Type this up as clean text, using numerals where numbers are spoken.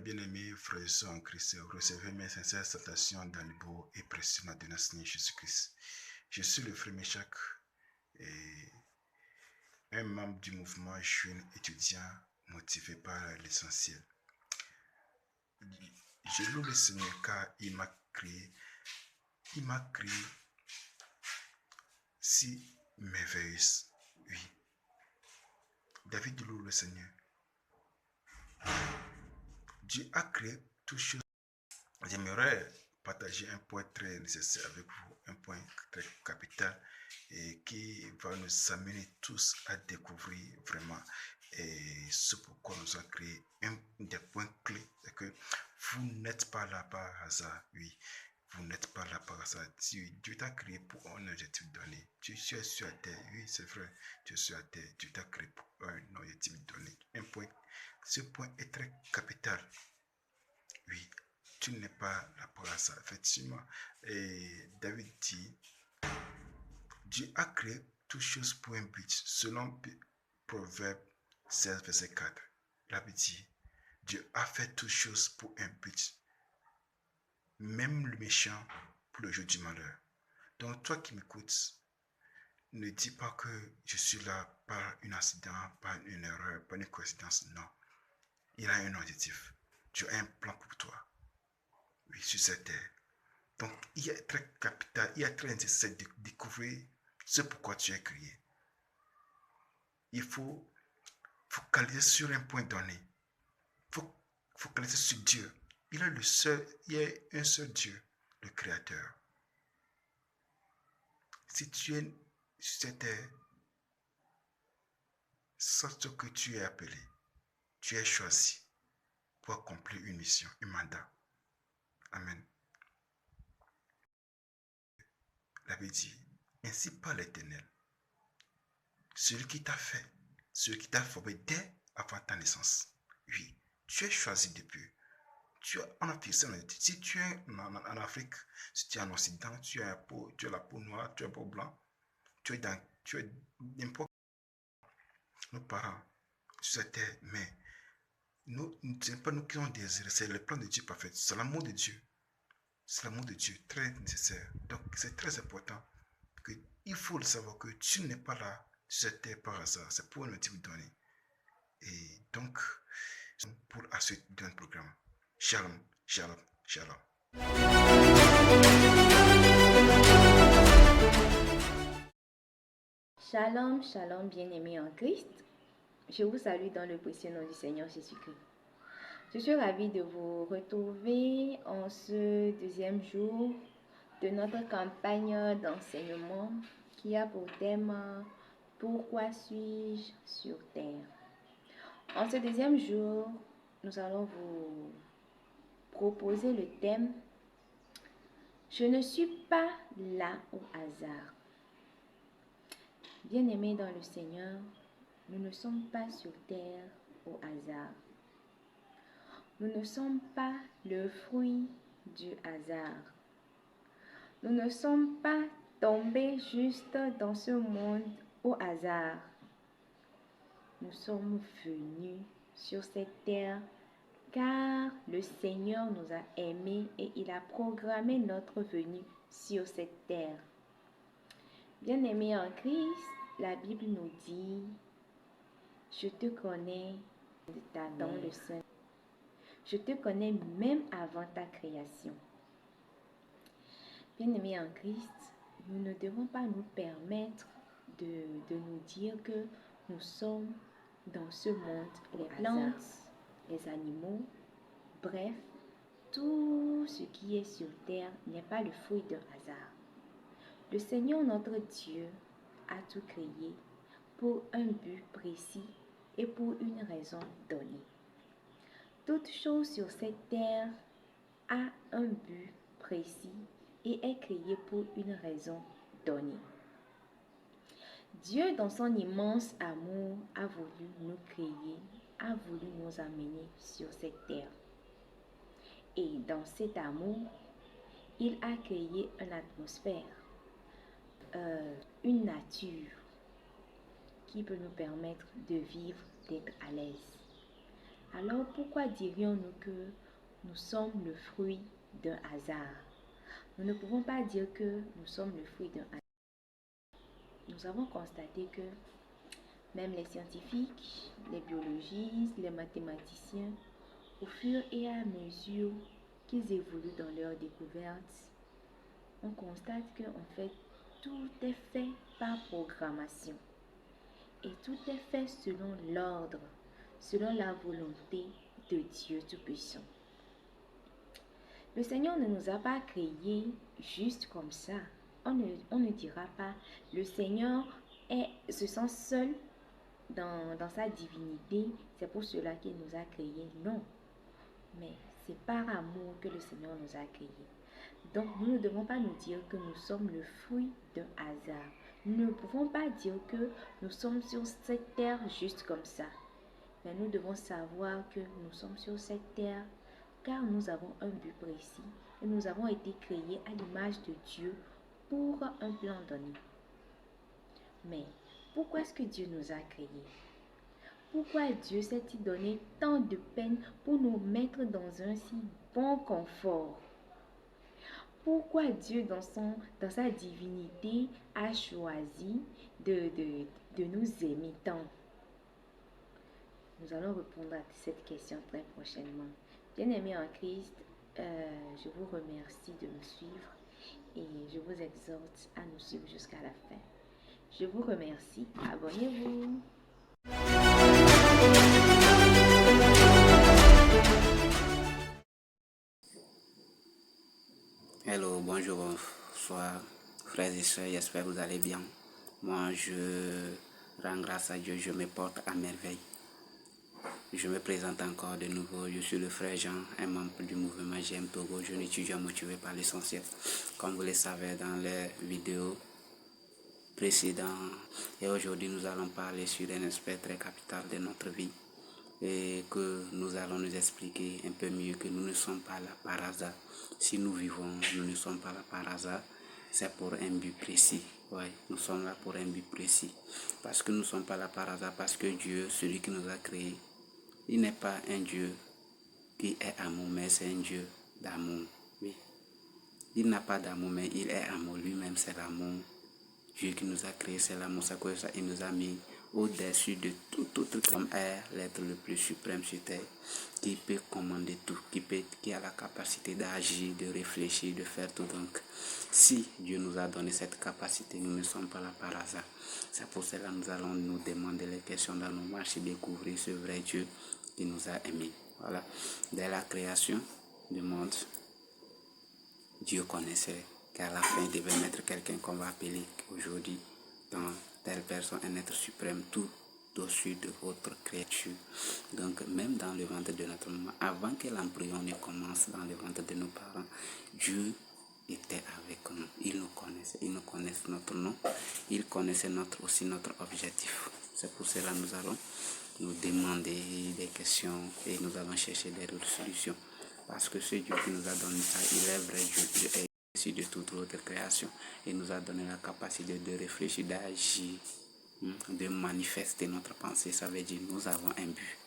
bien-aimés frères et sœurs en Christ, recevez mes sincères salutations dans le beau et précieux nom de notre Seigneur Jésus-Christ. Je suis le frère Méchac et un membre du mouvement jeune étudiant motivé par l'essentiel. Je loue le Seigneur car il m'a créé si merveilleuse. Oui. David loue le Seigneur. Dieu a créé toutes choses. J'aimerais partager un point très nécessaire avec vous, un point très capital et qui va nous amener tous à découvrir vraiment et ce pourquoi nous avons créé un des points clés, c'est que vous n'êtes pas là par hasard, oui. Vous n'êtes pas là par hasard. Dieu t'a créé pour un objectif donné. Tu es sur la terre, oui, c'est vrai. Tu es sur la terre. Dieu t'a créé pour un objectif donné. Ce point est très capital. Oui, tu n'es pas là par hasard, effectivement. Et David dit, Dieu a créé toutes choses pour un but. Selon Proverbe 16, verset 4. La Bible dit, Dieu a fait toutes choses pour un but. Même le méchant pour le jour du malheur. Donc toi qui m'écoutes, ne dis pas que je suis là par un accident, par une erreur, par une coïncidence. Non. Il a un objectif. Dieu a un plan pour toi. Oui, sur cette terre. Donc il est très capital, il est très nécessaire de découvrir ce pourquoi tu es créé. Il faut focaliser sur un point donné. Il faut focaliser sur Dieu. Il est un seul Dieu, le Créateur. Si tu es sur cette terre, sache que tu es appelé, tu es choisi pour accomplir une mission, un mandat. Amen. La Bible dit, ainsi parle l'Éternel, celui qui t'a fait, celui qui t'a formé dès avant ta naissance. Oui, tu es choisi depuis. Tu es en Afrique, si tu es en Afrique, si tu es en Occident, tu as la peau noire, tu as la peau blanche, tu es n'importe nos parents sur cette terre, mais ce n'est pas nous qui avons désiré, c'est le plan de Dieu parfait, c'est l'amour de Dieu. C'est l'amour de Dieu, très nécessaire. Donc, c'est très important que il faut le savoir que tu n'es pas là sur cette terre par hasard, c'est pour un motif donné. Et donc, pour la suite d'un programme. Shalom, shalom, shalom. Shalom, shalom, bien-aimés en Christ. Je vous salue dans le précieux nom du Seigneur Jésus-Christ. Je suis ravie de vous retrouver en ce deuxième jour de notre campagne d'enseignement qui a pour thème « Pourquoi suis-je sur terre ?» En ce deuxième jour, nous allons vous proposer le thème « Je ne suis pas là au hasard ». Bien-aimés dans le Seigneur, nous ne sommes pas sur terre au hasard. Nous ne sommes pas le fruit du hasard. Nous ne sommes pas tombés juste dans ce monde au hasard. Nous sommes venus sur cette terre car le Seigneur nous a aimés et il a programmé notre venue sur cette terre. Bien-aimés en Christ, la Bible nous dit « Je te connais dans le sein. Je te connais même avant ta création. » Bien-aimés en Christ, nous ne devons pas nous permettre de nous dire que nous sommes dans ce monde, les plantes, les animaux, bref, tout ce qui est sur terre n'est pas le fruit d'un hasard. Le Seigneur notre Dieu a tout créé pour un but précis et pour une raison donnée. Toute chose sur cette terre a un but précis et est créée pour une raison donnée. Dieu, dans son immense amour, a voulu nous créer, a voulu nous amener sur cette terre. Et dans cet amour, il a créé une atmosphère, une nature qui peut nous permettre de vivre, d'être à l'aise. Alors pourquoi dirions-nous que nous sommes le fruit d'un hasard? Nous ne pouvons pas dire que nous sommes le fruit d'un hasard. Nous avons constaté que même les scientifiques, les biologistes, les mathématiciens, au fur et à mesure qu'ils évoluent dans leurs découvertes, on constate qu'en fait, tout est fait par programmation. Et tout est fait selon l'ordre, selon la volonté de Dieu Tout-Puissant. Le Seigneur ne nous a pas créés juste comme ça. On ne dira pas, le Seigneur se sent seul dans sa divinité, c'est pour cela qu'il nous a créés. Non, mais c'est par amour que le Seigneur nous a créés. Donc nous ne devons pas nous dire que nous sommes le fruit d'un hasard. Nous ne pouvons pas dire que nous sommes sur cette terre juste comme ça. Mais nous devons savoir que nous sommes sur cette terre car nous avons un but précis et nous avons été créés à l'image de Dieu pour un plan donné. Mais pourquoi est-ce que Dieu nous a créés? Pourquoi Dieu s'est-il donné tant de peine pour nous mettre dans un si bon confort? Pourquoi Dieu, dans sa divinité, a choisi de nous aimer tant? Nous allons répondre à cette question très prochainement. Bien-aimés en Christ, je vous remercie de me suivre et je vous exhorte à nous suivre jusqu'à la fin. Je vous remercie. Abonnez-vous. Hello, bonjour, bonsoir, frères et sœurs, j'espère que vous allez bien. Moi, je rends grâce à Dieu, je me porte à merveille. Je me présente encore de nouveau, je suis le frère Jean, un membre du mouvement GM Togo, jeune étudiant motivé par l'essentiel. Comme vous le savez dans les vidéos précédentes, et aujourd'hui nous allons parler sur un aspect très capital de notre vie et que nous allons nous expliquer un peu mieux que nous ne sommes pas là par hasard. Si nous vivons, nous ne sommes pas là par hasard, c'est pour un but précis. Ouais, nous sommes là pour un but précis. Parce que nous ne sommes pas là par hasard, parce que Dieu, celui qui nous a créés, il n'est pas un Dieu qui est amour, mais c'est un Dieu d'amour. Oui. Il n'a pas d'amour, mais il est amour. Lui-même, c'est l'amour. Dieu qui nous a créés, c'est l'amour. C'est quoi ça? Il nous a mis au-dessus de tout comme est l'être le plus suprême sur terre, qui peut commander tout, qui a la capacité d'agir, de réfléchir, de faire tout. Donc, si Dieu nous a donné cette capacité, nous ne sommes pas là par hasard. C'est pour cela que nous allons nous demander les questions dans nos marches et découvrir ce vrai Dieu qui nous a aimés. Voilà. Dès la création du monde, Dieu connaissait qu'à la fin, il devait mettre quelqu'un qu'on va appeler aujourd'hui dans telle personne, un être suprême, tout au-dessus de votre créature. Donc, même dans le ventre de notre maman, avant que l'embryon ne commence dans le ventre de nos parents, Dieu était avec nous. Il nous connaissait, il nous connaît notre nom, il connaissait aussi notre objectif. C'est pour cela que nous allons nous demander des questions et nous allons chercher des solutions. Parce que ce Dieu qui nous a donné ça, il est vrai Dieu, Dieu est issu de toute autre création. Il nous a donné la capacité de réfléchir, d'agir, de manifester notre pensée. Ça veut dire nous avons un but.